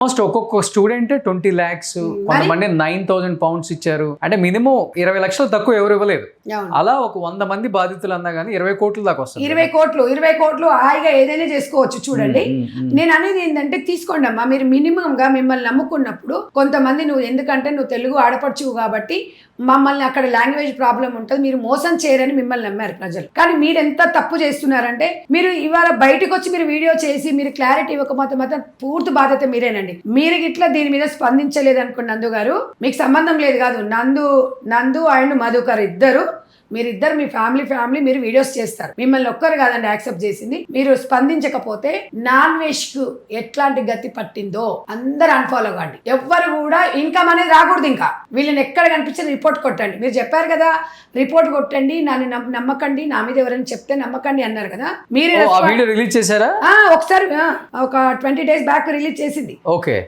Almost ఒక్కొక్క student 20 lakhs, కొంతమంది 9,000 pounds ఇచ్చారు. అంటే మినిమం 20 లక్షలు తక్కువ ఎవరు ఇవ్వలేదు. అవును. అలా ఒక 100 మంది బాధితులు అన్నా కానీ 20 కోట్ల దాకా వస్తుంది. 20 కోట్లు హాయిగా ఏదైనా చేసుకోవచ్చు. చూడండి, నేను అనేది ఏంటంటే తీసుకోండి అమ్మా, మీరు మినిమం గా మిమ్మల్ని నమ్ముకున్నప్పుడు కొంతమంది ఎందుకంటే నువ్వు తెలుగు ఆడపడుచువు కాబట్టి మమ్మల్ని అక్కడ లాంగ్వేజ్ ప్రాబ్లం ఉంటుంది, మీరు మోసం చేయరని మిమ్మల్ని నమ్మారు ప్రజలు. కానీ మీరు ఎంత తప్పు చేస్తున్నారంటే, మీరు ఇవాళ బయటకు వచ్చి మీరు వీడియో చేసి మీరు క్లారిటీ ఇవ్వకపోతే మాత్రం పూర్తి బాధ్యత మీరేనండి. మీరు ఇట్లా దీని మీద స్పందించలేదు అనుకోండి నందు గారు, మీకు సంబంధం లేదు కాదు. నందు అండ్ మధుకర్ ఇద్దరు, మీరిద్దరు మీ ఫ్యామిలీ మీరు వీడియోస్ చేస్తారు. మిమ్మల్ని ఒక్కరు కాదండి యాక్సెప్ట్ చేసింది. మీరు స్పందించకపోతే నాన్ వెజ్ కు ఎట్లాంటి గతి పట్టిందో అందరు అన్ఫాలో కాండి. ఎవ్వరు కూడా ఇన్కమ్ అనేది రాకూడదు. ఇంకా వీళ్ళని ఎక్కడ కనిపించిన రిపోర్ట్ కొట్టండి. మీరు చెప్పారు కదా, రిపోర్ట్ కొట్టండి, నన్ను నమ్మకండి, నా మీద ఎవరైనా చెప్తే నమ్మకండి అన్నారు కదా. మీరు వీడియో రిలీజ్ చేశారా? ఒకసారి ఒక 20 days బ్యాక్ రిలీజ్ చేసింది. ఓకే,